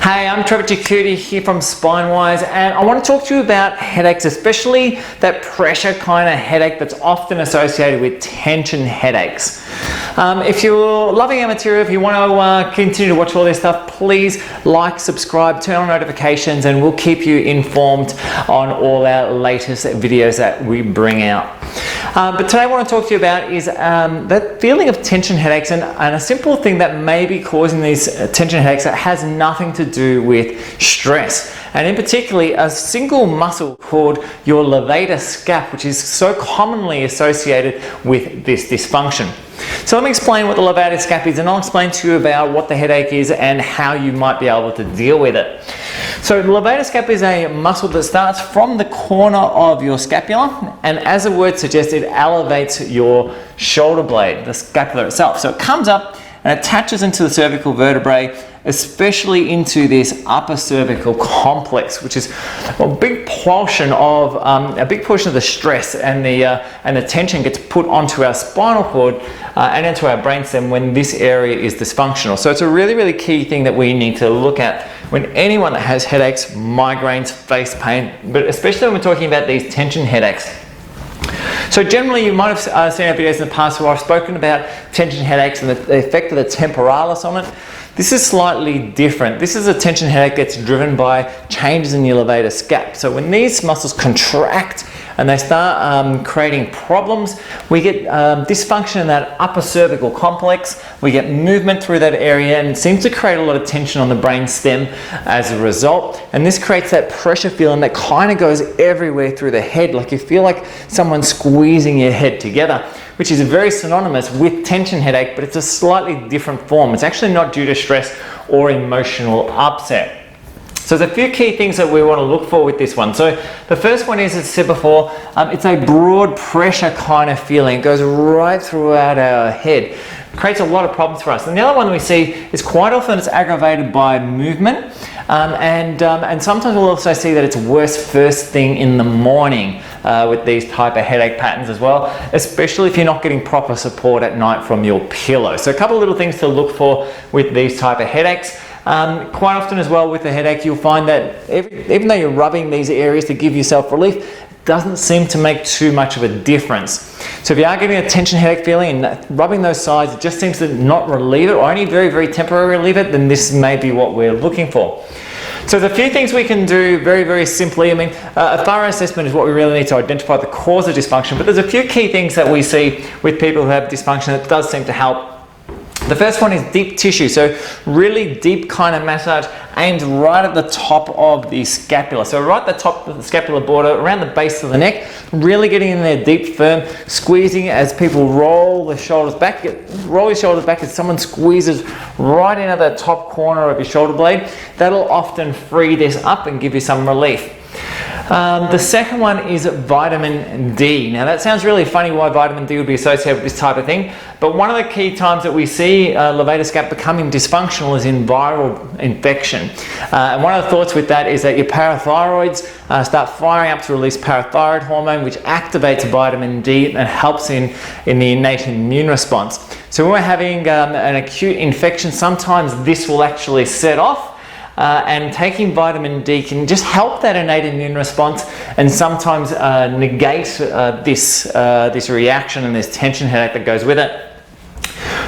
Hey, I'm Trevor Jacuti here from SpineWise, and I want to talk to you about headaches, especially that pressure kind of headache that's often associated with tension headaches. If you're loving our material, if you want to continue to watch all this stuff, please like, subscribe, turn on notifications, and we'll keep you informed on all our latest videos that we bring out. But today I want to talk to you about is that feeling of tension headaches and a simple thing that may be causing these tension headaches that has nothing to do with stress. And in particular, a single muscle called your Levator Scap, which is so commonly associated with this dysfunction. So let me explain what the Levator Scap is, and I'll explain to you about what the headache is and how you might be able to deal with it. So the Levator Scap is a muscle that starts from the corner of your scapula, and as the word suggests, it elevates your shoulder blade, the scapula itself. So it comes up and attaches into the cervical vertebrae, especially into this upper cervical complex, which is a big portion of the stress and the tension gets put onto our spinal cord and into our brainstem when this area is dysfunctional. So it's a really key thing that we need to look at when anyone that has headaches, migraines, face pain, but especially when we're talking about these tension headaches. So generally you might have seen our videos in the past where I've spoken about tension headaches and the effect of the temporalis on it. This is slightly different. This is a tension headache that's driven by changes in your Levator Scap. So when these muscles contract and they start creating problems, we get dysfunction in that upper cervical complex, we get movement through that area, and it seems to create a lot of tension on the brain stem as a result. And this creates that pressure feeling that kind of goes everywhere through the head, like you feel like someone's squeezing your head together, which is very synonymous with tension headache, but it's a slightly different form. It's actually not due to stress or emotional upset. So there's a few key things that we want to look for with this one. So the first one is, as I said before, it's a broad pressure kind of feeling. It goes right throughout our head. It creates a lot of problems for us. And the other one we see is quite often it's aggravated by movement. And sometimes we'll also see that it's worse first thing in the morning with these type of headache patterns as well, especially if you're not getting proper support at night from your pillow. So a couple of little things to look for with these type of headaches. Quite often as well with the headache, you'll find that even though you're rubbing these areas to give yourself relief, it doesn't seem to make too much of a difference. So if you are getting a tension headache feeling and rubbing those sides, it just seems to not relieve it or only very temporarily relieve it, then this may be what we're looking for. So there's a few things we can do very simply. I mean, a thorough assessment is what we really need to identify the cause of dysfunction, but there's a few key things that we see with people who have dysfunction that does seem to help. The first one is deep tissue, so really deep kind of massage aimed right at the top of the scapula. So right at the top of the scapular border, around the base of the neck, really getting in there deep, firm, squeezing as people roll the shoulders back. Roll your shoulders back as someone squeezes right into the top corner of your shoulder blade. That'll often free this up and give you some relief. The second one is vitamin D. Now that sounds really funny why vitamin D would be associated with this type of thing, but one of the key times that we see Levator Scap becoming dysfunctional is in viral infection. And one of the thoughts with that is that your parathyroids start firing up to release parathyroid hormone, which activates vitamin D and helps in the innate immune response. So when we're having an acute infection, sometimes this will actually set off. And taking vitamin D can just help that innate immune response and sometimes negate this reaction and this tension headache that goes with it.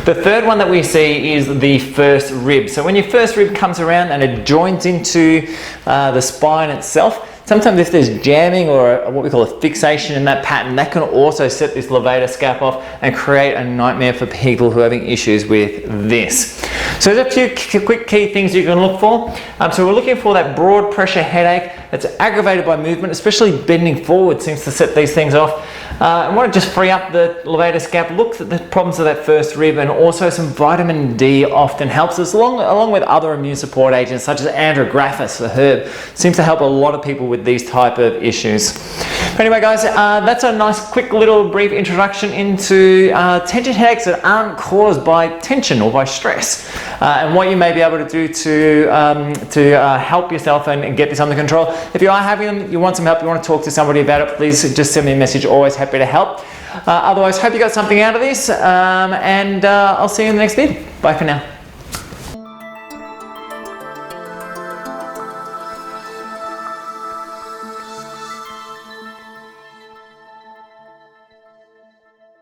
The third one that we see is the first rib. So when your first rib comes around and it joins into the spine itself, sometimes if there's jamming or what we call a fixation in that pattern, that can also set this Levator Scap off and create a nightmare for people who are having issues with this. So there's a few quick key things you can look for. So we're looking for that broad pressure headache that's aggravated by movement, especially bending forward seems to set these things off. I want to just free up the Levator Scap, look at the problems of that first rib, and also some vitamin D often helps us, along with other immune support agents such as andrographis, the herb, seems to help a lot of people with these type of issues. But anyway guys, that's a nice quick little brief introduction into tension headaches that aren't caused by tension or by stress, and what you may be able to do to help yourself and get this under control. If you are having them, you want some help, you want to talk to somebody about it, please just send me a message. Always happy to help. Otherwise, hope you got something out of this, and I'll see you in the next video. Bye for now.